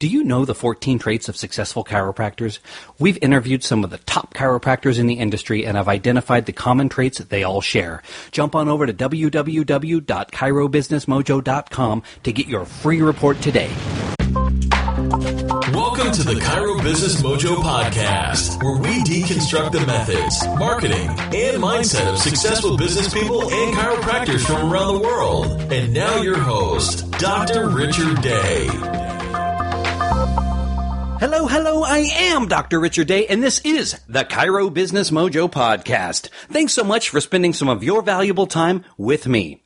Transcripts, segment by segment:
Do you know the 14 traits of successful chiropractors? We've interviewed some of the top chiropractors in the industry and have identified the common traits that they all share. Jump on over to www.chirobusinessmojo.com to get your free report today. Welcome to the Chiro Business Mojo podcast, where we deconstruct the methods, marketing, and mindset of successful business people and chiropractors from around the world. And now your host, Dr. Richard Day. Hello, I am Dr. Richard Day, and this is the Chiro Business Mojo podcast. Thanks so much for spending some of your valuable time with me.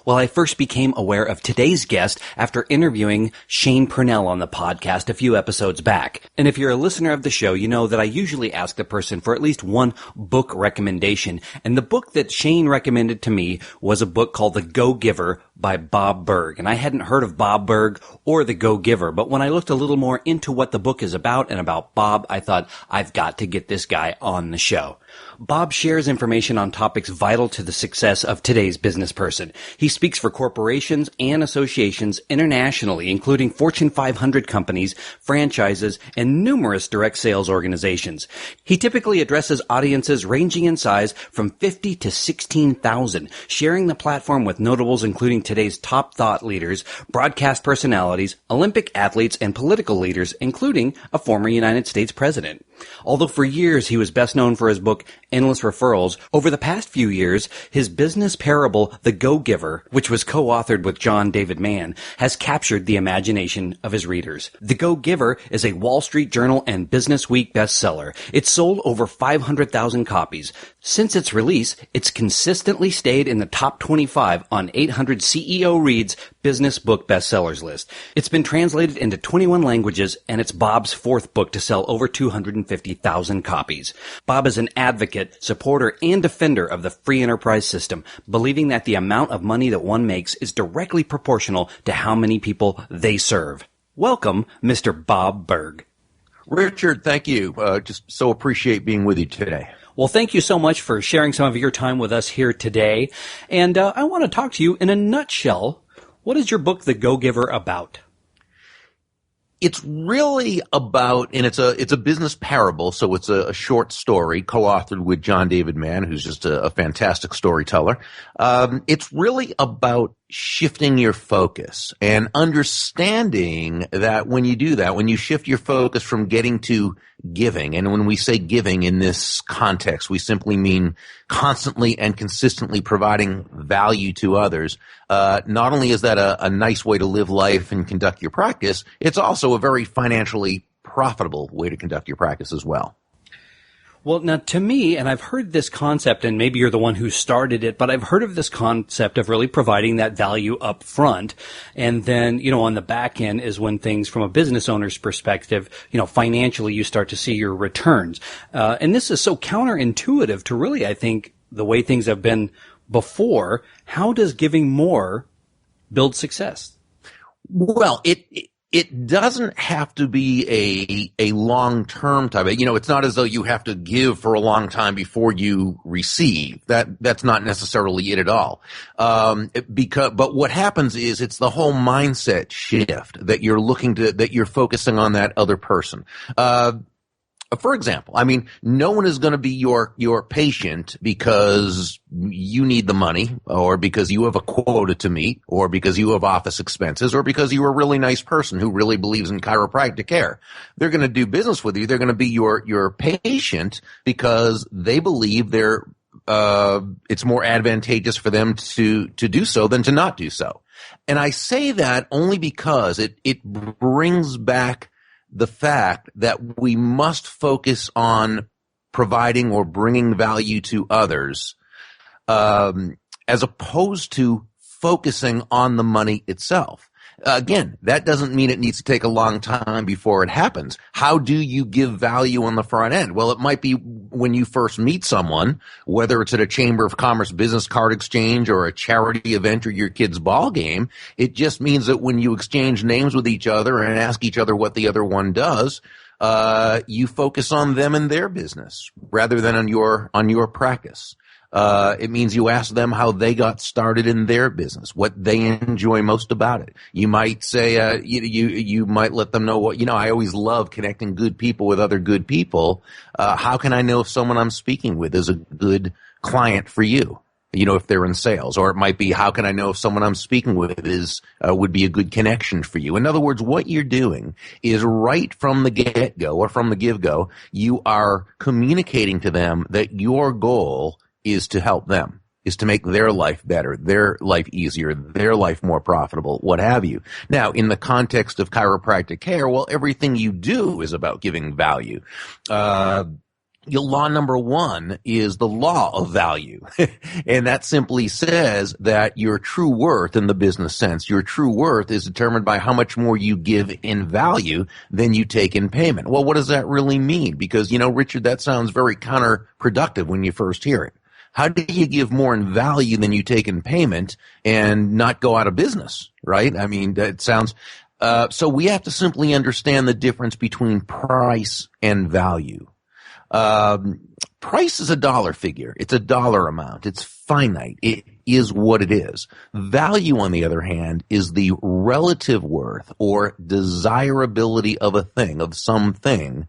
Well, I first became aware of today's guest after interviewing Shane Purnell on the podcast a few episodes back. And if you're a listener of the show, you know that I usually ask the person for at least one book recommendation. And the book that Shane recommended to me was a book called The Go-Giver by Bob Burg. And I hadn't heard of Bob Burg or The Go-Giver, but when I looked a little more into what the book is about and about Bob, I thought, I've got to get this guy on the show. Bob shares information on topics vital to the success of today's business person. He speaks for corporations and associations internationally, including Fortune 500 companies, franchises, and numerous direct sales organizations. He typically addresses audiences ranging in size from 50 to 16,000, sharing the platform with notables including today's top thought leaders, broadcast personalities, Olympic athletes, and political leaders, including a former United States president. Although for years he was best known for his book, Endless Referrals, over the past few years, his business parable, The Go-Giver, which was co-authored with John David Mann, has captured the imagination of his readers. The Go-Giver is a Wall Street Journal and BusinessWeek bestseller. It's sold over 500,000 copies. Since its release, it's consistently stayed in the top 25 on 800 CEO Read's Business Book Bestsellers List. It's been translated into 21 languages, and it's Bob's fourth book to sell over 250,000 copies. Bob is an advocate, supporter, and defender of the free enterprise system, believing that the amount of money that one makes is directly proportional to how many people they serve. Welcome, Mr. Bob Burg. Richard, thank you. Just so appreciate being with you today. Well, thank you so much for sharing some of your time with us here today. And I want to talk to you in a nutshell. What is your book, The Go-Giver, about? It's really about, and it's a business parable, so it's a short story co-authored with John David Mann, who's just a fantastic storyteller. It's really about shifting your focus and understanding that when you do that, when you shift your focus from getting to giving, and when we say giving in this context, we simply mean constantly and consistently providing value to others. Not only is that a nice way to live life and conduct your practice, it's also a very financially profitable way to conduct your practice as well. Well, now to me, and I've heard this concept, and maybe you're the one who started it, but I've heard of this concept of really providing that value up front. And then, on the back end is when things from a business owner's perspective, financially you start to see your returns. And this is so counterintuitive to really, I think, the way things have been before. How does giving more build success? Well, it doesn't have to be a long-term type. It's not as though you have to give for a long time before you receive. That's not necessarily it at all. But what happens is it's the whole mindset shift that you're focusing on that other person. For example, no one is going to be your patient because you need the money, or because you have a quota to meet, or because you have office expenses, or because you're a really nice person who really believes in chiropractic care. They're going to do business with you. They're going to be your patient because they believe it's more advantageous for them to do so than to not do so. And I say that only because it brings back the fact that we must focus on providing or bringing value to others, as opposed to focusing on the money itself. Again, that doesn't mean it needs to take a long time before it happens. How do you give value on the front end? Well, it might be when you first meet someone, whether it's at a Chamber of Commerce business card exchange or a charity event or your kid's ball game. It just means that when you exchange names with each other and ask each other what the other one does, you focus on them and their business rather than on your practice. It means you ask them how they got started in their business, what they enjoy most about it. You might say, you might let them know I always love connecting good people with other good people. How can I know if someone I'm speaking with is a good client for you? If they're in sales, or it might be, how can I know if someone I'm speaking with would be a good connection for you? In other words, what you're doing is right from the get-go or from the give-go, you are communicating to them that your goal is to help them, is to make their life better, their life easier, their life more profitable, what have you. Now, in the context of chiropractic care, well, everything you do is about giving value. Your law number one is the law of value. And that simply says that your true worth in the business sense, your true worth is determined by how much more you give in value than you take in payment. Well, what does that really mean? Because, Richard, that sounds very counterproductive when you first hear it. How do you give more in value than you take in payment and not go out of business, right? I mean, that sounds, so we have to simply understand the difference between price and value. Price is a dollar figure. It's a dollar amount. It's finite. It is what it is. Value, on the other hand, is the relative worth or desirability of a thing, of something,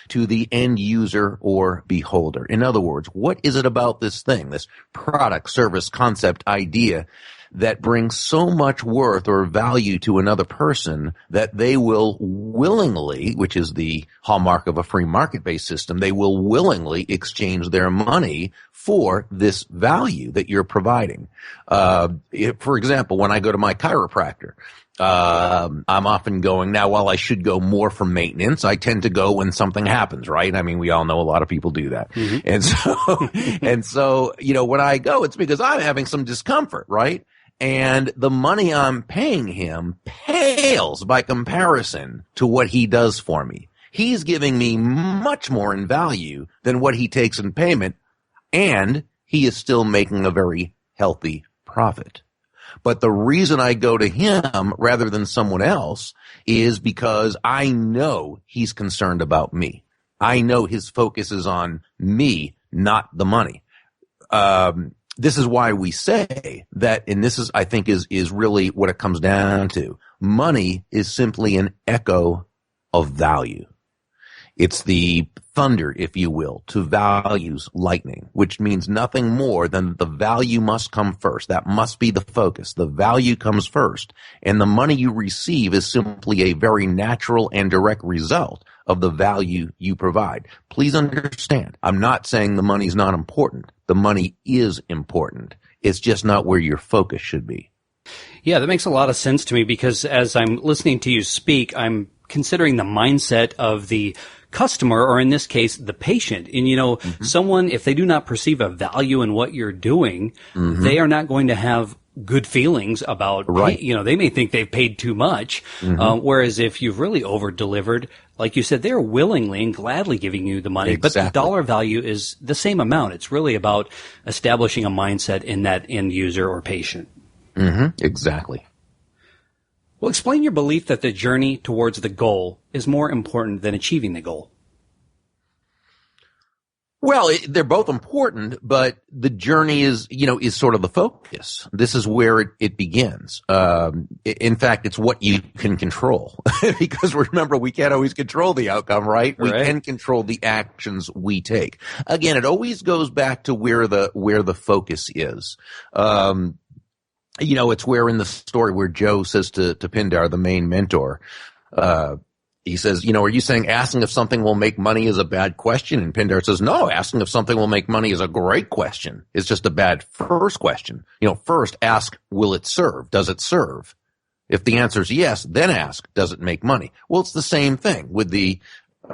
to the end user or beholder. In other words, what is it about this thing, this product, service, concept, idea, that brings so much worth or value to another person that they will willingly, which is the hallmark of a free market-based system, they will willingly exchange their money for this value that you're providing. For example, when I go to my chiropractor, I'm often going, now while I should go more for maintenance, I tend to go when something happens, right? I mean, we all know a lot of people do that. Mm-hmm. And so, when I go, it's because I'm having some discomfort, right? And the money I'm paying him pales by comparison to what he does for me. He's giving me much more in value than what he takes in payment, and he is still making a very healthy profit. But the reason I go to him rather than someone else is because I know he's concerned about me. I know his focus is on me, not the money. This is why we say that, and this is, I think, is really what it comes down to. Money is simply an echo of value. It's the thunder, if you will, to value's lightning, which means nothing more than the value must come first. That must be the focus. The value comes first, and the money you receive is simply a very natural and direct result of the value you provide. Please understand, I'm not saying the money's not important. The money is important. It's just not where your focus should be. Yeah, that makes a lot of sense to me, because as I'm listening to you speak, I'm considering the mindset of the customer, or in this case, the patient. And, mm-hmm. someone, if they do not perceive a value in what you're doing, mm-hmm. they are not going to have good feelings about, right. They may think they've paid too much. Mm-hmm. Whereas if you've really over-delivered, like you said, they're willingly and gladly giving you the money. Exactly. But the dollar value is the same amount. It's really about establishing a mindset in that end user or patient. Mm-hmm. Exactly. Well, explain your belief that the journey towards the goal is more important than achieving the goal. Well, they're both important, but the journey is sort of the focus. This is where it begins. In fact, it's what you can control, because remember, we can't always control the outcome, right? We can control the actions we take. Again, it always goes back to where the focus is. It's where in the story where Joe says to Pindar, the main mentor, he says, are you saying asking if something will make money is a bad question? And Pindar says, no, asking if something will make money is a great question. It's just a bad first question. First ask, will it serve? Does it serve? If the answer is yes, then ask, does it make money? Well, it's the same thing with the,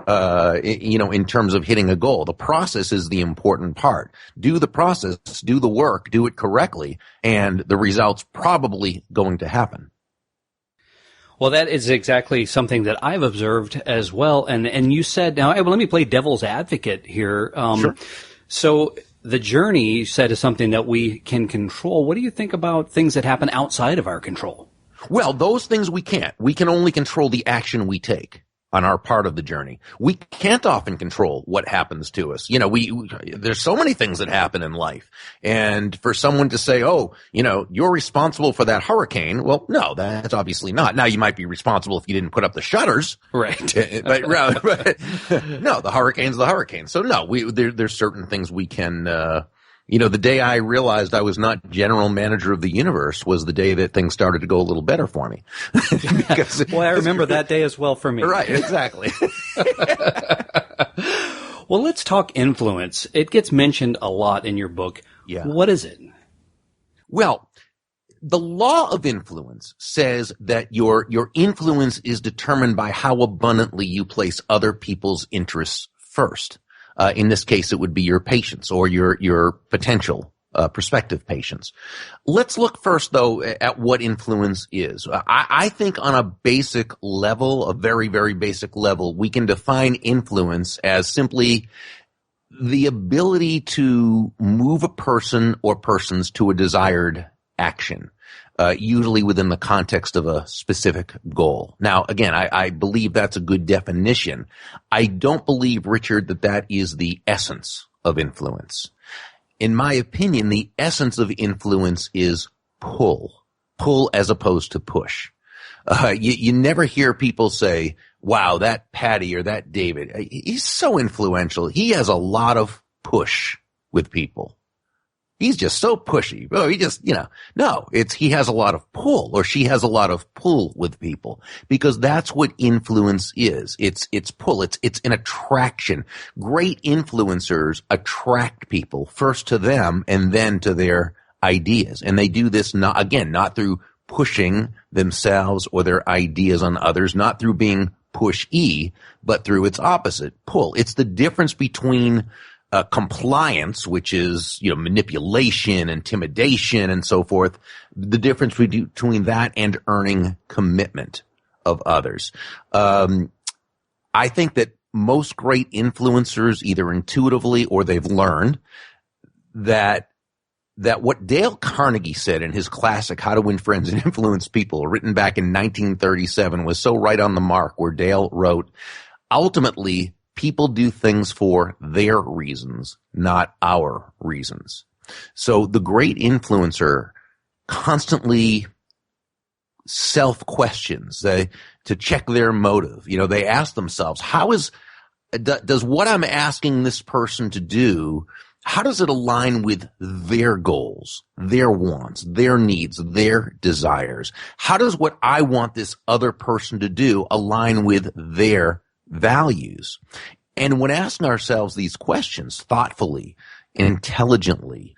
in terms of hitting a goal. The process is the important part. Do the process, do the work, do it correctly, and the result's probably going to happen. Well, that is exactly something that I've observed as well. And you said, now, let me play devil's advocate here. Sure. So the journey, you said, is something that we can control. What do you think about things that happen outside of our control? Well, those things we can't. We can only control the action we take. on our part of the journey. We can't often control what happens to us. There's so many things that happen in life. And for someone to say, oh, you're responsible for that hurricane. Well, no, that's obviously not. Now you might be responsible if you didn't put up the shutters. Right. but no, the hurricane's the hurricane. So no, there's certain things we can, the day I realized I was not general manager of the universe was the day that things started to go a little better for me. Boy, I remember that day as well for me. Right, exactly. Well, let's talk influence. It gets mentioned a lot in your book. Yeah. What is it? Well, the law of influence says that your influence is determined by how abundantly you place other people's interests first. In this case, it would be your patients or your potential prospective patients. Let's look first, though, at what influence is. I think on a basic level, a very, very basic level, we can define influence as simply the ability to move a person or persons to a desired action. Usually within the context of a specific goal. Now, again, I believe that's a good definition. I don't believe, Richard, that is the essence of influence. In my opinion, the essence of influence is pull as opposed to push. You never hear people say, wow, that Patty or that David, he's so influential. He has a lot of push with people. He's just so pushy. Oh, no, he has a lot of pull, or she has a lot of pull with people, because that's what influence is. It's pull. It's an attraction. Great influencers attract people first to them and then to their ideas. And they do this not through pushing themselves or their ideas on others, not through being push-y, but through its opposite, pull. It's the difference between compliance, which is, manipulation, intimidation, and so forth. The difference between that and earning commitment of others. I think that most great influencers, either intuitively or they've learned that what Dale Carnegie said in his classic How to Win Friends and Influence People, written back in 1937, was so right on the mark, where Dale wrote, ultimately, people do things for their reasons, not our reasons. So the great influencer constantly self-questions to check their motive. They ask themselves, does what I'm asking this person to do, how does it align with their goals, their wants, their needs, their desires? How does what I want this other person to do align with their values? And when asking ourselves these questions thoughtfully, intelligently,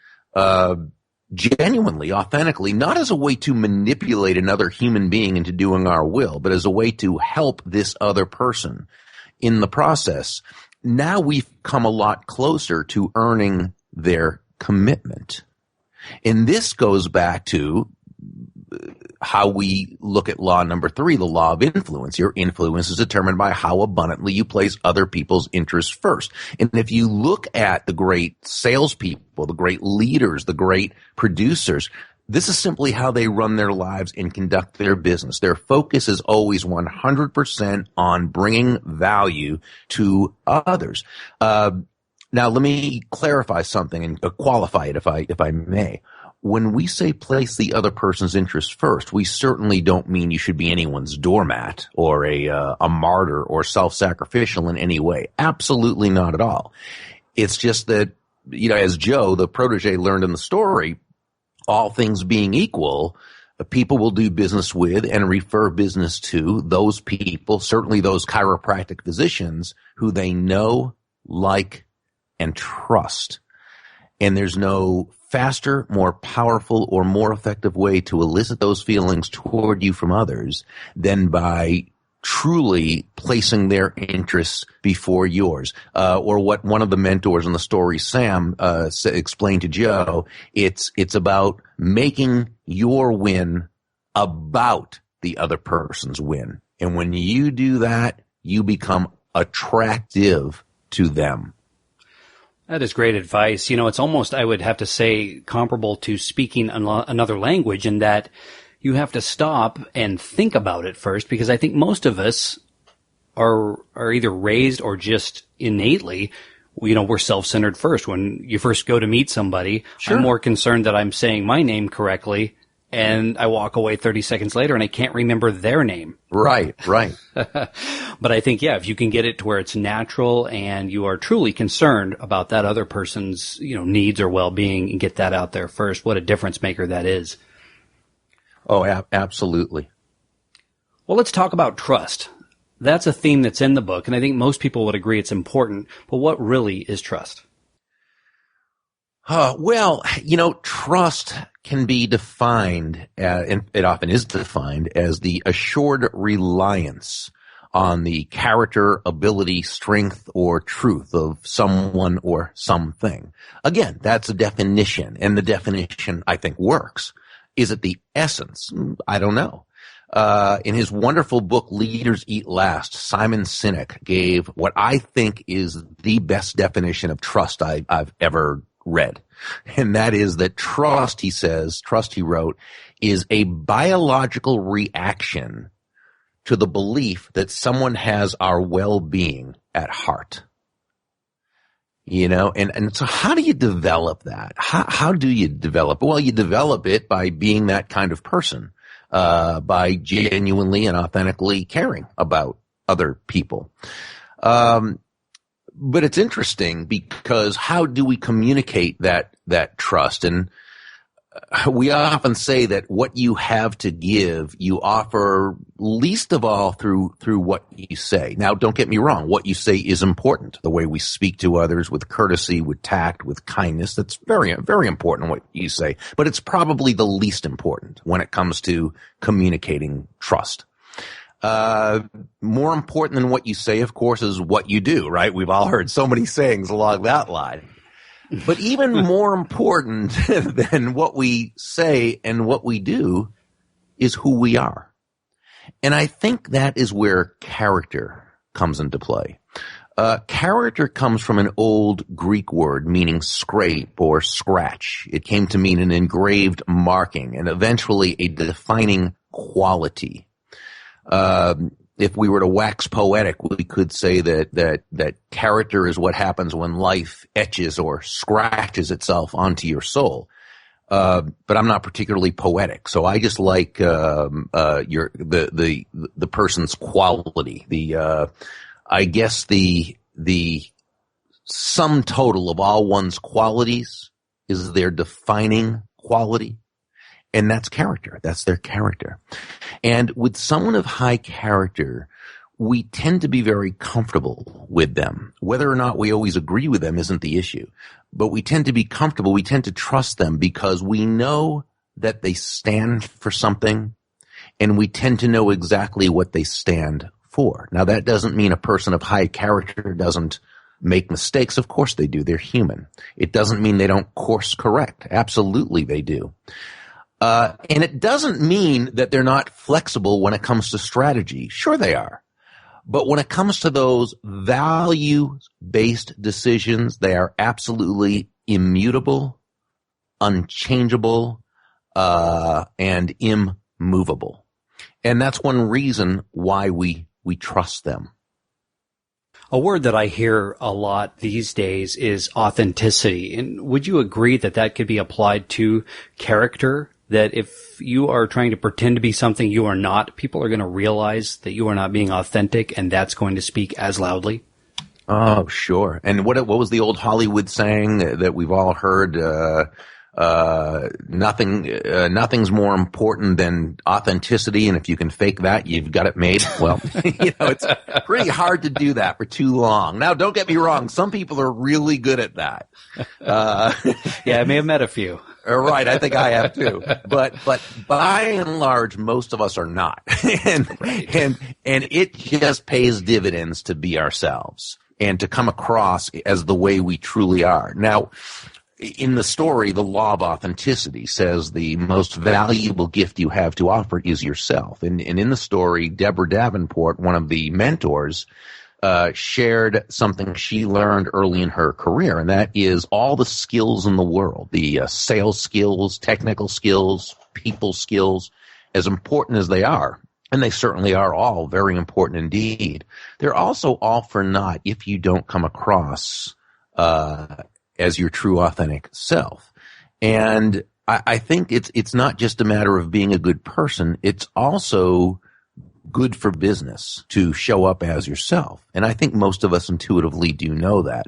genuinely, authentically, not as a way to manipulate another human being into doing our will, but as a way to help this other person in the process, now we've come a lot closer to earning their commitment. And this goes back to how we look at law number 3, the law of influence. Your influence is determined by how abundantly you place other people's interests first. And if you look at the great salespeople, the great leaders, the great producers, this is simply how they run their lives and conduct their business. Their focus is always 100% on bringing value to others. Now, let me clarify something and qualify it if I may. When we say place the other person's interests first, we certainly don't mean you should be anyone's doormat or a martyr or self-sacrificial in any way. Absolutely not at all. It's just that, as Joe, the protege, learned in the story, all things being equal, people will do business with and refer business to those people, certainly those chiropractic physicians who they know, like, and trust. And there's no faster, more powerful, or more effective way to elicit those feelings toward you from others than by truly placing their interests before yours. Or what one of the mentors in the story, Sam, explained to Joe, it's about making your win about the other person's win. And when you do that, you become attractive to them. That is great advice. It's almost, I would have to say, comparable to speaking another language, in that you have to stop and think about it first, because I think most of us are either raised or just innately, we're self-centered first. When you first go to meet somebody, Sure. I'm more concerned that I'm saying my name correctly, and I walk away 30 seconds later and I can't remember their name. Right. But I think, if you can get it to where it's natural and you are truly concerned about that other person's, needs or well-being, and get that out there first, what a difference maker that is. Oh, absolutely. Well, let's talk about trust. That's a theme that's in the book, and I think most people would agree it's important. But what really is trust? Trust can be defined, and it often is defined, as the assured reliance on the character, ability, strength, or truth of someone or something. Again, that's a definition, and the definition, I think, works. Is it the essence? I don't know. In his wonderful book, Leaders Eat Last, Simon Sinek gave what I think is the best definition of trust I've ever read. And that is that trust, he wrote, is a biological reaction to the belief that someone has our well-being at heart. And so how do you develop that? How do you develop it? Well, you develop it by being that kind of person, by genuinely and authentically caring about other people. But it's interesting because how do we communicate that trust? And we often say that what you have to give, you offer least of all through what you say. Now, don't get me wrong. What you say is important. The way we speak to others with courtesy, with tact, with kindness. That's very, very important what you say. But it's probably the least important when it comes to communicating trust. More important than what you say, of course, is what you do, right? We've all heard so many sayings along that line. But even more important than what we say and what we do is who we are. And I think that is where character comes into play. Character comes from an old Greek word meaning scrape or scratch. It came to mean an engraved marking and eventually a defining quality. If we were to wax poetic, we could say that character is what happens when life etches or scratches itself onto your soul. But I'm not particularly poetic, so I just like the person's quality. I guess the sum total of all one's qualities is their defining quality. And that's character. That's their character. And with someone of high character, we tend to be very comfortable with them. Whether or not we always agree with them isn't the issue. But we tend to be comfortable. We tend to trust them because we know that they stand for something, and we tend to know exactly what they stand for. Now, that doesn't mean a person of high character doesn't make mistakes. Of course they do. They're human. It doesn't mean they don't course correct. Absolutely they do. And it doesn't mean that they're not flexible when it comes to strategy. Sure they are. But when it comes to those value-based decisions, they are absolutely immutable, unchangeable, and immovable. And that's one reason why we trust them. A word that I hear a lot these days is authenticity. And would you agree that that could be applied to character? That if you are trying to pretend to be something you are not, people are going to realize that you are not being authentic, and that's going to speak as loudly? Oh, sure. And what was the old Hollywood saying that we've all heard? Nothing's more important than authenticity, and if you can fake that, you've got it made. Well, it's pretty hard to do that for too long. Now, don't get me wrong. Some people are really good at that. Yeah, I may have met a few. Right, I think I have too. But by and large, most of us are not. and it just pays dividends to be ourselves and to come across as the way we truly are. Now, in the story, the law of authenticity says the most valuable gift you have to offer is yourself. And in the story, Deborah Davenport, one of the mentors, shared something she learned early in her career, and that is all the skills in the world, the sales skills, technical skills, people skills, as important as they are, And they certainly are all very important indeed. They're also all for naught if you don't come across as your true authentic self. And I think it's not just a matter of being a good person. It's also good for business to show up as yourself. And I think most of us intuitively do know that.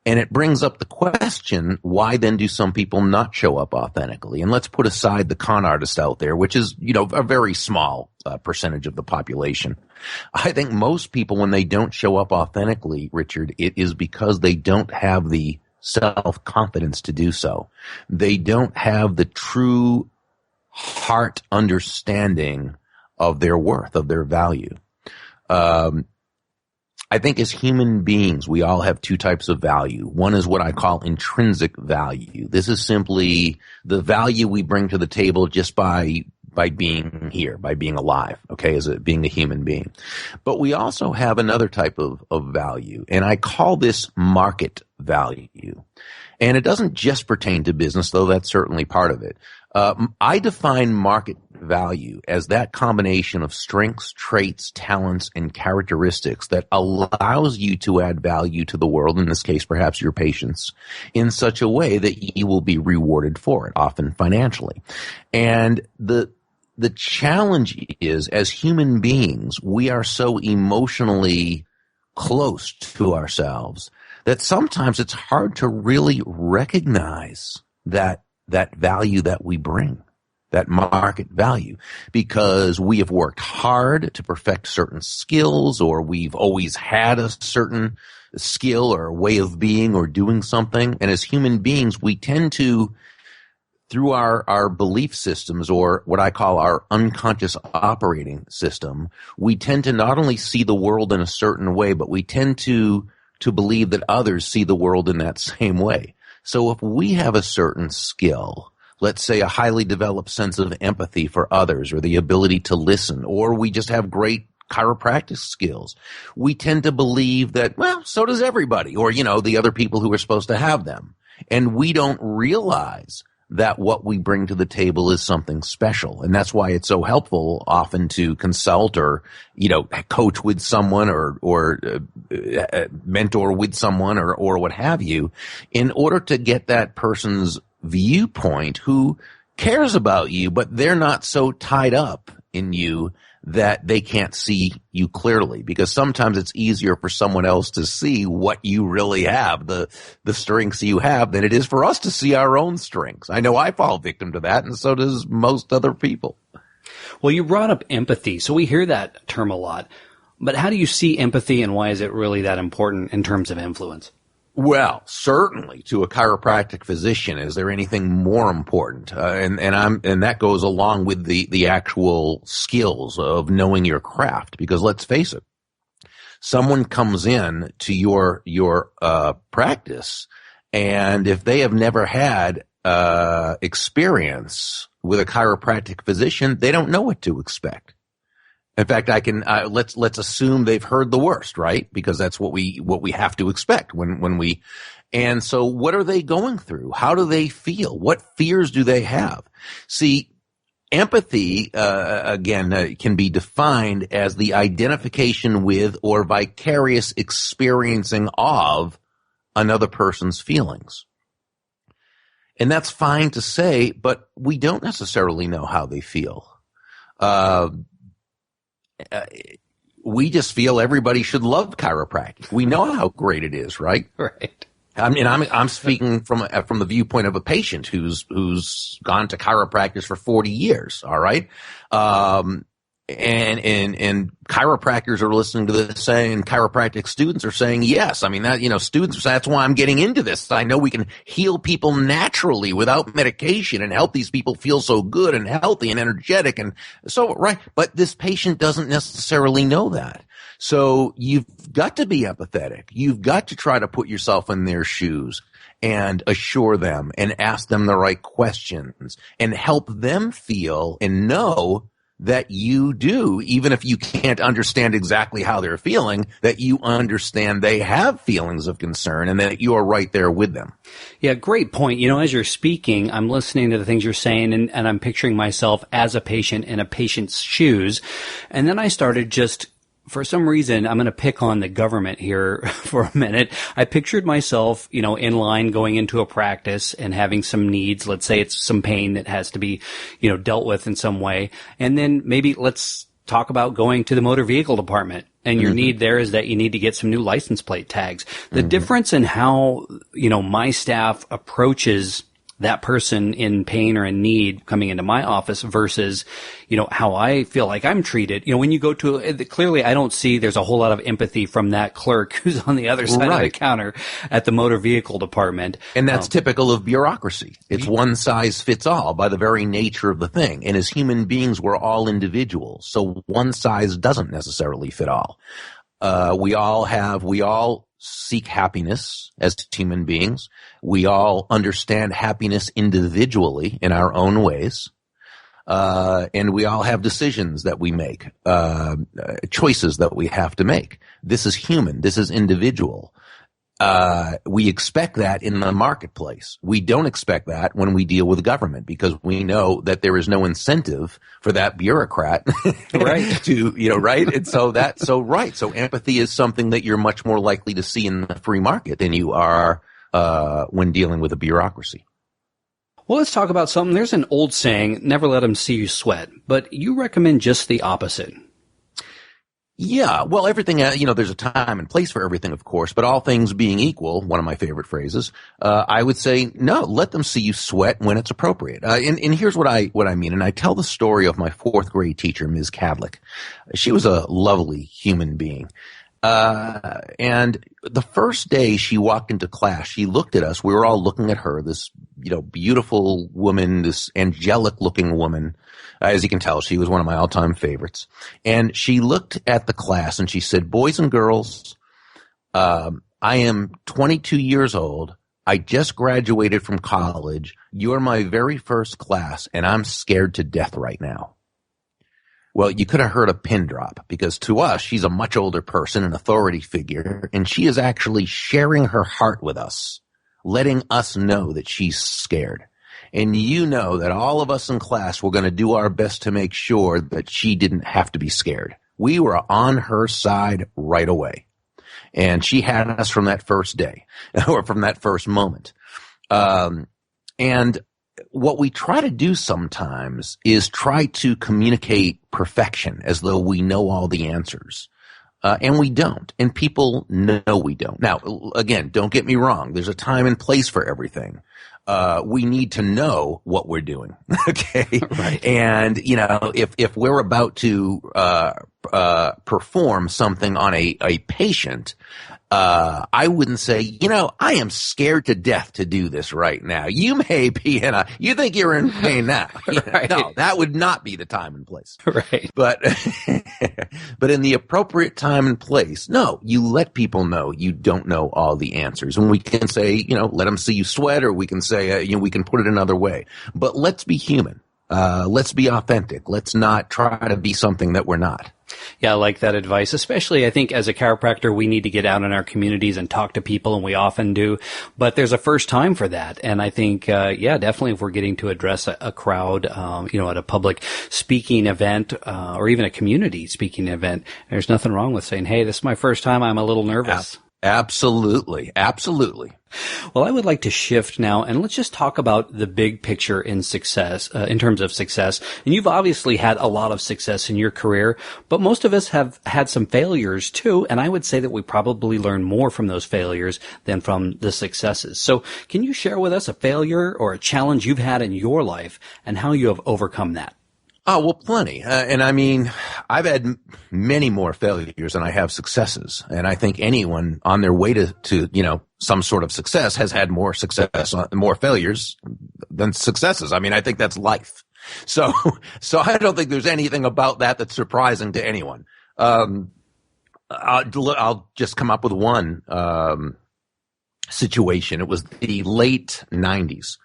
And it brings up the question, why then do some people not show up authentically? And let's put aside the con artist out there, which is, a very small percentage of the population. I think most people, when they don't show up authentically, Richard, it is because they don't have the self-confidence to do so. They don't have the true heart understanding of their worth, of their value. I think as human beings, we all have two types of value. One is what I call intrinsic value. This is simply the value we bring to the table just by being here, by being alive, okay, as being a human being. But we also have another type of value, and I call this market value. And it doesn't just pertain to business, though that's certainly part of it. I define market value as that combination of strengths, traits, talents, and characteristics that allows you to add value to the world, in this case perhaps your patients, in such a way that you will be rewarded for it, often financially. And the challenge is, as human beings, we are so emotionally close to ourselves that sometimes it's hard to really recognize that value that we bring, that market value, because we have worked hard to perfect certain skills, or we've always had a certain skill or a way of being or doing something. And as human beings, we tend to, through our belief systems, or what I call our unconscious operating system, we tend to not only see the world in a certain way, but we tend to believe that others see the world in that same way. So if we have a certain skill, let's say a highly developed sense of empathy for others, or the ability to listen, or we just have great chiropractic skills, we tend to believe that, well, so does everybody, or, the other people who are supposed to have them. And we don't realize that what we bring to the table is something special. And that's why it's so helpful often to consult or, coach with someone or mentor with someone or what have you, in order to get that person's viewpoint who cares about you, but they're not so tied up in you that they can't see you clearly, because sometimes it's easier for someone else to see what you really have, the strengths you have, than it is for us to see our own strengths. I know I fall victim to that, and so does most other people. Well, you brought up empathy, so we hear that term a lot. But how do you see empathy, and why is it really that important in terms of influence? Well, certainly to a chiropractic physician, is there anything more important? And that goes along with the actual skills of knowing your craft, because let's face it, someone comes in to your practice, and if they have never had experience with a chiropractic physician, they don't know what to expect. In fact, let's assume they've heard the worst, right? Because that's what we have to expect when we, and so what are they going through? How do they feel? What fears do they have? See, empathy, can be defined as the identification with or vicarious experiencing of another person's feelings. And that's fine to say, but we don't necessarily know how they feel. We just feel everybody should love chiropractic. We know how great it is, right? Right. I mean, I'm speaking from the viewpoint of a patient who's gone to chiropractors for 40 years. All right. And chiropractors are listening to this saying, chiropractic students are saying, yes. I mean, students, that's why I'm getting into this. I know we can heal people naturally without medication and help these people feel so good and healthy and energetic. And so, right. But this patient doesn't necessarily know that. So you've got to be empathetic. You've got to try to put yourself in their shoes and assure them and ask them the right questions and help them feel and know that you do, even if you can't understand exactly how they're feeling, that you understand they have feelings of concern and that you are right there with them. Yeah, great point. As you're speaking, I'm listening to the things you're saying, and I'm picturing myself as a patient in a patient's shoes. And then I started just, for some reason, I'm going to pick on the government here for a minute. I pictured myself, in line going into a practice and having some needs. Let's say it's some pain that has to be, dealt with in some way. And then maybe let's talk about going to the motor vehicle department. And your need there is that you need to get some new license plate tags. The difference in how, my staff approaches that person in pain or in need coming into my office versus, how I feel like I'm treated. When you go to, clearly I don't see there's a whole lot of empathy from that clerk who's on the other side of the counter at the motor vehicle department. And that's typical of bureaucracy. It's one size fits all by the very nature of the thing. And as human beings, we're all individuals. So one size doesn't necessarily fit all. We all seek happiness as human beings. We all understand happiness individually in our own ways. And we all have decisions that we make, choices that we have to make. This is human. This is individual. We expect that in the marketplace. We don't expect that when we deal with government because we know that there is no incentive for that bureaucrat right? And so empathy is something that you're much more likely to see in the free market than you are, when dealing with a bureaucracy. Well, let's talk about something. There's an old saying, never let them see you sweat, but you recommend just the opposite. Yeah, well, everything, there's a time and place for everything, of course, but all things being equal, one of my favorite phrases, I would say, no, let them see you sweat when it's appropriate. And here's what I mean. And I tell the story of my fourth grade teacher, Ms. Cadlick. She was a lovely human being. And the first day she walked into class, she looked at us. We were all looking at her, this, beautiful woman, this angelic looking woman. As you can tell, she was one of my all-time favorites. And she looked at the class and she said, boys and girls, I am 22 years old. I just graduated from college. You're my very first class and I'm scared to death right now. Well, you could have heard a pin drop because to us, she's a much older person, an authority figure, and she is actually sharing her heart with us, letting us know that she's scared. And that all of us in class were going to do our best to make sure that she didn't have to be scared. We were on her side right away. And she had us from that first day or from that first moment. And what we try to do sometimes is try to communicate perfection as though we know all the answers. And we don't. And people know we don't. Now, again, don't get me wrong. There's a time and place for everything. We need to know what we're doing. Okay. Right. And, if we're about to, perform something on a patient, I wouldn't say, I am scared to death to do this right now. You may be you think you're in pain now. Right. No, that would not be the time and place. Right. But in the appropriate time and place, no, you let people know you don't know all the answers. And we can say, let them see you sweat, or we can say, we can put it another way. But let's be human. Let's be authentic. Let's not try to be something that we're not. Yeah, I like that advice. Especially, I think as a chiropractor, we need to get out in our communities and talk to people, and we often do. But there's a first time for that. And I think, definitely if we're getting to address a crowd, at a public speaking event, or even a community speaking event, there's nothing wrong with saying, hey, this is my first time. I'm a little nervous. Absolutely. Absolutely. Well, I would like to shift now, and let's just talk about the big picture in success, in terms of success. And you've obviously had a lot of success in your career, but most of us have had some failures too. And I would say that we probably learn more from those failures than from the successes. So can you share with us a failure or a challenge you've had in your life and how you have overcome that? Oh, well, plenty. And I mean, I've had many more failures than I have successes. And I think anyone on their way to, some sort of success has had more failures than successes. I mean, I think that's life. So I don't think there's anything about that that's surprising to anyone. I'll just come up with one, situation. It was the late 90s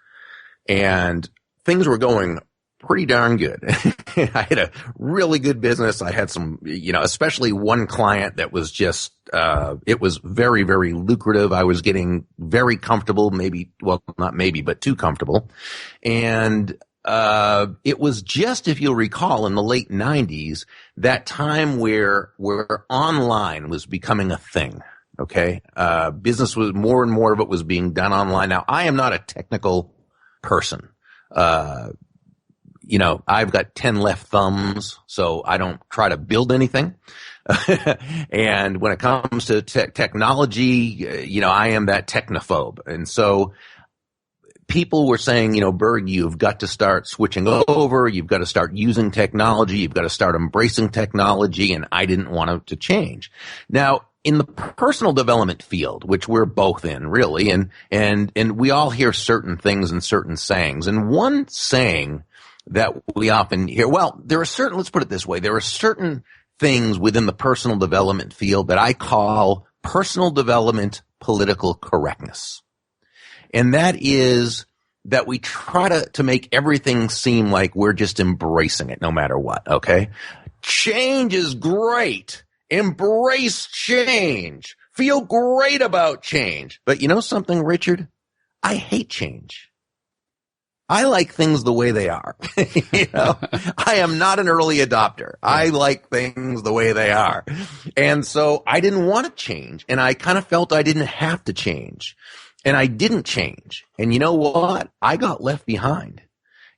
and things were going pretty darn good. I had a really good business. I had some, especially one client that was just, it was very, very lucrative. I was getting very comfortable, not maybe, but too comfortable. And, it was just, if you'll recall, in the late 90s, that time where online was becoming a thing. Okay. Business was more and more of it was being done online. Now, I am not a technical person. I've got 10 left thumbs, so I don't try to build anything. And when it comes to technology, I am that technophobe. And so people were saying, Burg, you've got to start switching over. You've got to start using technology. You've got to start embracing technology. And I didn't want it to change. Now, in the personal development field, which we're both in really, and we all hear certain things and certain sayings. And one saying that we often hear, let's put it this way. There are certain things within the personal development field that I call personal development political correctness. And that is that we try to make everything seem like we're just embracing it no matter what, okay? Change is great. Embrace change. Feel great about change. But you know something, Richard? I hate change. I like things the way they are. I am not an early adopter. I like things the way they are. And so I didn't want to change. And I kind of felt I didn't have to change. And I didn't change. And you know what? I got left behind.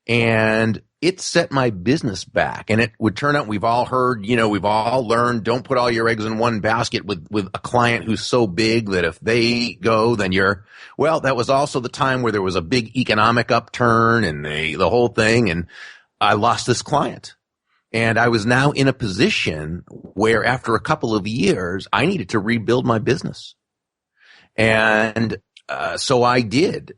And it set my business back. And it would turn out, we've all heard, we've all learned, don't put all your eggs in one basket with a client who's so big that if they go, then that was also the time where there was a big economic upturn and the whole thing. And I lost this client. And I was now in a position where after a couple of years, I needed to rebuild my business. And so I did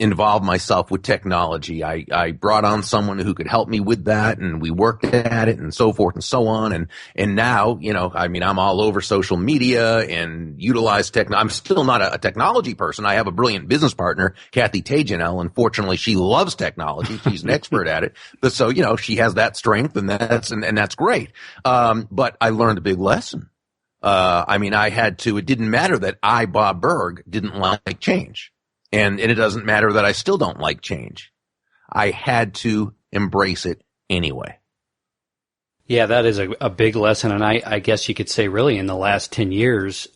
involve myself with technology. I brought on someone who could help me with that, and we worked at it and so forth and so on. And now, I'm all over social media and utilize I'm still not a technology person. I have a brilliant business partner, Kathy Tajanel. Unfortunately, she loves technology. She's an expert at it. But so, she has that strength and that's great. But I learned a big lesson. It didn't matter that I, Bob Burg, didn't like change. And it doesn't matter that I still don't like change. I had to embrace it anyway. Yeah, that is a big lesson. And I guess you could say really in the last 10 years,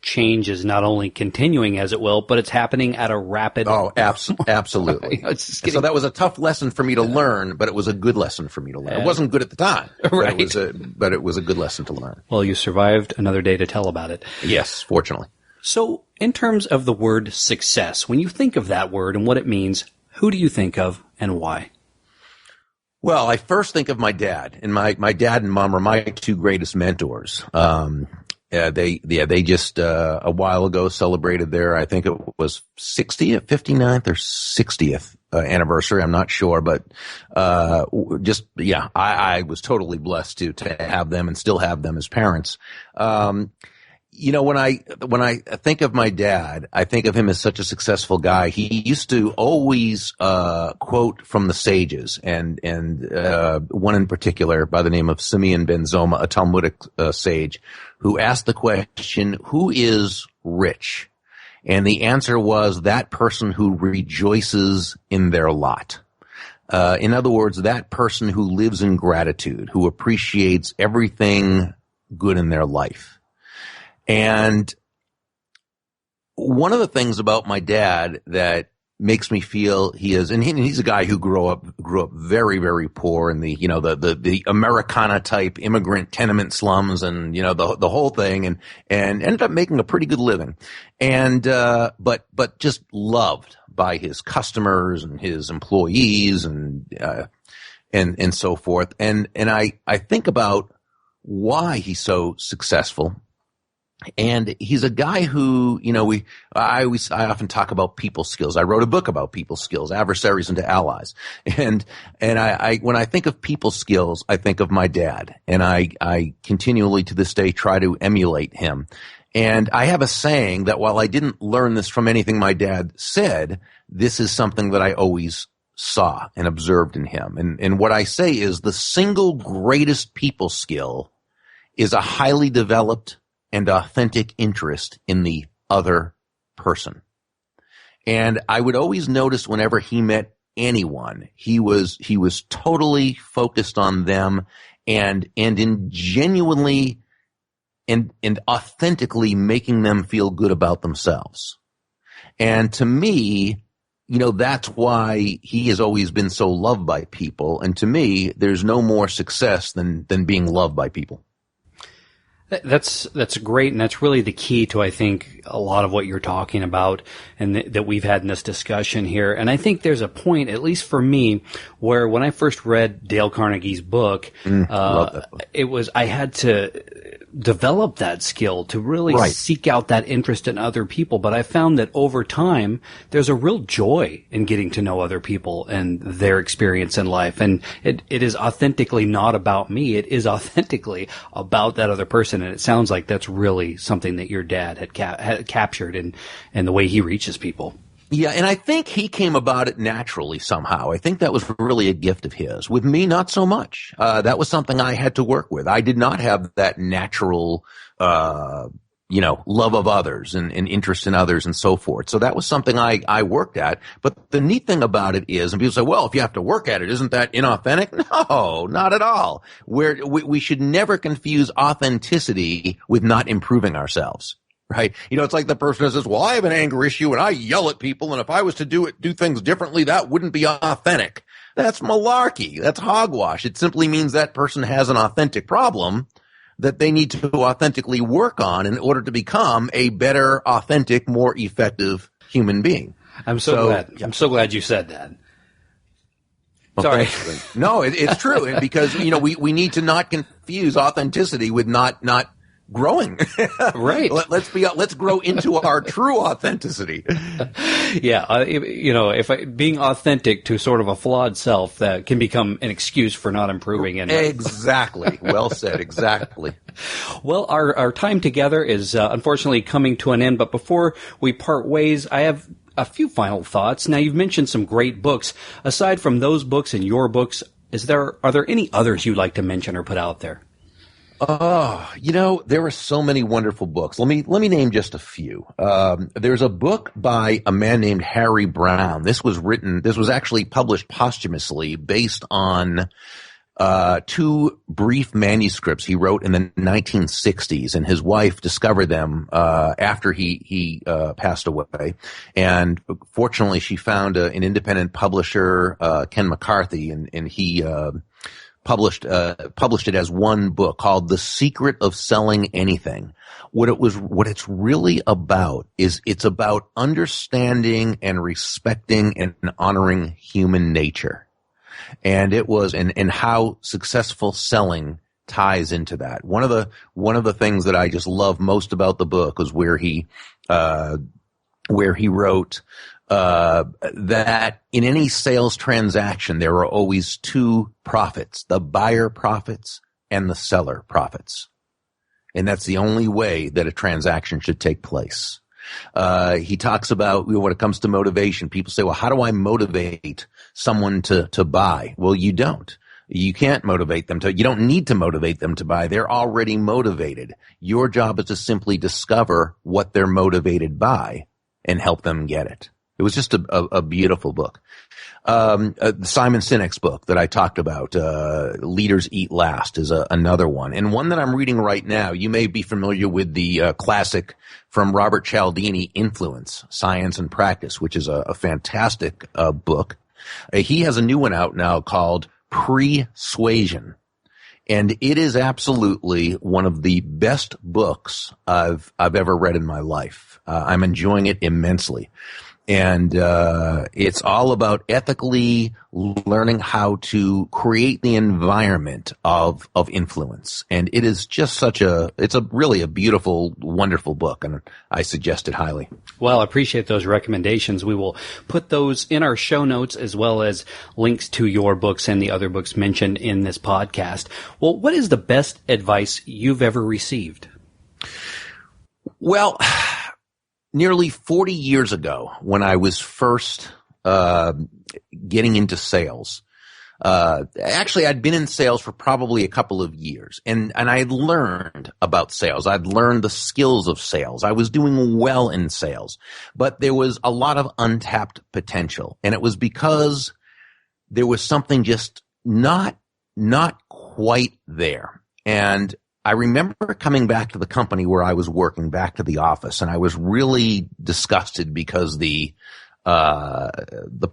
change is not only continuing as it will, but it's happening at a rapid. Oh, absolutely. So that was a tough lesson for me to learn, but it was a good lesson for me to learn. It wasn't good at the time, right? But it was a good lesson to learn. Well, you survived another day to tell about it. Yes, fortunately. So in terms of the word success, when you think of that word and what it means, who do you think of and why? Well, I first think of my dad, and my dad and mom are my two greatest mentors. They just a while ago celebrated their, I think it was 59th or 60th anniversary. I'm not sure, but I was totally blessed to have them and still have them as parents. When I think of my dad, I think of him as such a successful guy. He used to always quote from the sages, and one in particular by the name of Simeon ben Zoma, a Talmudic sage, who asked the question, "Who is rich?" And the answer was that person who rejoices in their lot. In other words, that person who lives in gratitude, who appreciates everything good in their life. And one of the things about my dad that makes me feel he's a guy who grew up very, very poor in the Americana type immigrant tenement slums and, the whole thing and ended up making a pretty good living. And, but just loved by his customers and his employees and so forth. And I think about why he's so successful. And he's a guy who, I often talk about people skills. I wrote a book about people skills, adversaries into allies. And I when I think of people skills, I think of my dad, and I continually to this day try to emulate him. And I have a saying that while I didn't learn this from anything my dad said, this is something that I always saw and observed in him. And what I say is the single greatest people skill is a highly developed and authentic interest in the other person. And I would always notice whenever he met anyone, he was totally focused on them and in genuinely and authentically making them feel good about themselves. And to me, that's why he has always been so loved by people. And to me, there's no more success than being loved by people. That's great, and that's really the key to, I think, a lot of what you're talking about and that we've had in this discussion here. And I think there's a point, at least for me, where when I first read Dale Carnegie's book, I had to develop that skill to really seek out that interest in other people. But I found that over time, there's a real joy in getting to know other people and their experience in life. And it is authentically not about me. It is authentically about that other person. And it sounds like that's really something that your dad had captured in the way he reaches people. Yeah, and I think he came about it naturally somehow. I think that was really a gift of his. With me, not so much. That was something I had to work with. I did not have that natural, love of others and interest in others and so forth. So that was something I worked at. But the neat thing about it is, and people say, well, if you have to work at it, isn't that inauthentic? No, not at all. We should never confuse authenticity with not improving ourselves. Right? It's like the person who says, well, I have an anger issue and I yell at people, and if I was to do things differently, that wouldn't be authentic. That's malarkey. That's hogwash. It simply means that person has an authentic problem that they need to authentically work on in order to become a better, authentic, more effective human being. I'm so glad. I'm so glad you said that. Well, sorry. No, it's true. And because, we need to not confuse authenticity with not growing. Right. Let's grow into our true authenticity. Yeah. Being authentic to sort of a flawed self that can become an excuse for not improving. Exactly. Well said. Exactly. Well, our time together is unfortunately coming to an end, but before we part ways, I have a few final thoughts. Now, you've mentioned some great books. Aside from those books and your books, are there any others you'd like to mention or put out there? Oh, there are so many wonderful books. Let me name just a few. There's a book by a man named Harry Brown. This was actually published posthumously based on, two brief manuscripts he wrote in the 1960s, and his wife discovered them, after he passed away. And fortunately, she found an independent publisher, Ken McCarthy, and he, published it as one book called The Secret of Selling Anything. What it's really about is it's about understanding and respecting and honoring human nature. And and how successful selling ties into that. One of the things that I just love most about the book was where he wrote, that in any sales transaction, there are always two profits, the buyer profits and the seller profits. And that's the only way that a transaction should take place. He talks about when it comes to motivation, people say, well, how do I motivate someone to buy? Well, you don't. You can't motivate them you don't need to motivate them to buy. They're already motivated. Your job is to simply discover what they're motivated by and help them get it. It was just a beautiful book. Simon Sinek's book that I talked about, Leaders Eat Last, is another one. And one that I'm reading right now, you may be familiar with the classic from Robert Cialdini, Influence, Science and Practice, which is a fantastic book. He has a new one out now called Persuasion. And it is absolutely one of the best books I've ever read in my life. I'm enjoying it immensely. And it's all about ethically learning how to create the environment of influence. And it is just it's really a beautiful, wonderful book, and I suggest it highly. Well, I appreciate those recommendations. We will put those in our show notes, as well as links to your books and the other books mentioned in this podcast. Well, what is the best advice you've ever received? Well, nearly 40 years ago, when I was first getting into sales. Actually, I'd been in sales for probably a couple of years, and I had learned about sales. I'd learned the skills of sales. I was doing well in sales, but there was a lot of untapped potential, and it was because there was something just not quite there. And I remember coming back to the company where I was working, back to the office, and I was really disgusted because the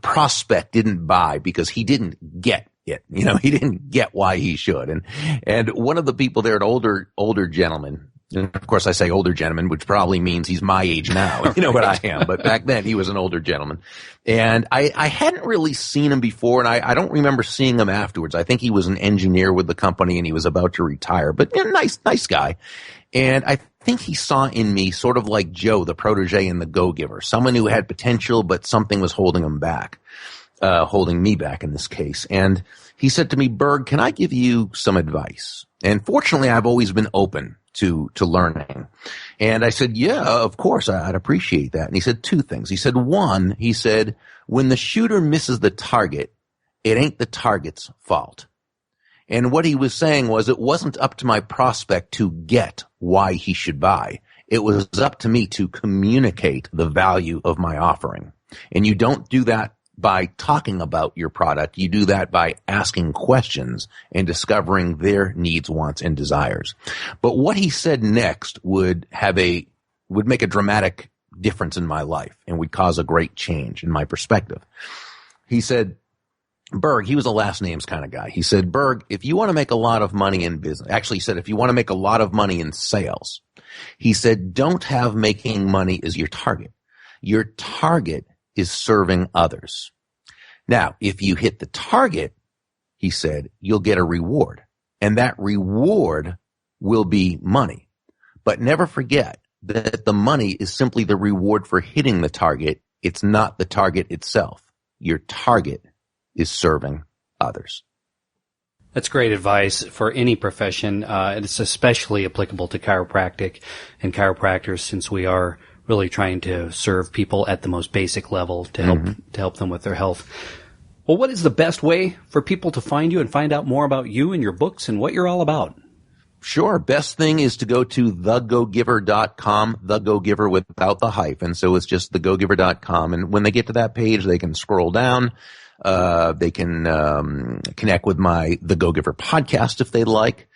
prospect didn't buy because he didn't get it. He didn't get why he should. And one of the people there, an older gentleman, and of course I say older gentleman, which probably means he's my age now, what I am. But back then he was an older gentleman. And I hadn't really seen him before, and I don't remember seeing him afterwards. I think he was an engineer with the company and he was about to retire, but nice guy. And I think he saw in me sort of like Joe, the protege and the go-giver, someone who had potential, but something was holding him back, holding me back in this case. And he said to me, Burg, can I give you some advice? And fortunately, I've always been open to learning. And I said, yeah, of course, I'd appreciate that. And he said two things. He said, one, he said, when the shooter misses the target, it ain't the target's fault. And what he was saying was it wasn't up to my prospect to get why he should buy. It was up to me to communicate the value of my offering. And you don't do that by talking about your product. You do that by asking questions and discovering their needs, wants, and desires. But what he said next would make a dramatic difference in my life and would cause a great change in my perspective. He said, Burg, he was a last names kind of guy. He said, Burg, if you want to make a lot of money in business, actually he said, if you want to make a lot of money in sales, he said, don't have making money as your target. Your target is serving others. Now, if you hit the target, he said, you'll get a reward, and that reward will be money. But never forget that the money is simply the reward for hitting the target. It's not the target itself. Your target is serving others. That's great advice for any profession. It's especially applicable to chiropractic and chiropractors, since we are really trying to serve people at the most basic level to help them with their health. Well, what is the best way for people to find you and find out more about you and your books and what you're all about? Sure. Best thing is to go to thegogiver.com, the go-giver without the hyphen. So it's just thegogiver.com. And when they get to that page, they can scroll down. They can connect with my The Go-Giver podcast if they'd like.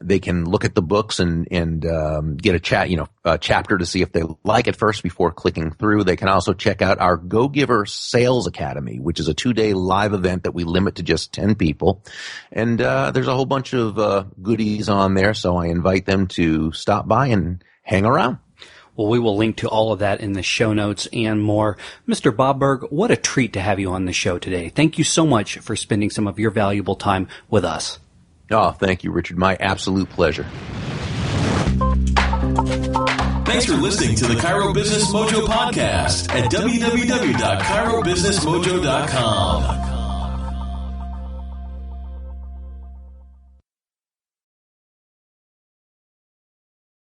They can look at the books and get a chapter to see if they like it first before clicking through. They can also check out our Go-Giver Sales Academy, which is a 2-day live event that we limit to just 10 people. And there's a whole bunch of goodies on there, so I invite them to stop by and hang around. Well, we will link to all of that in the show notes and more. Mr. Bob Burg, what a treat to have you on the show today. Thank you so much for spending some of your valuable time with us. Oh, thank you, Richard. My absolute pleasure. Thanks for listening to the Chiro Business Mojo podcast at www.chirobusinessmojo.com.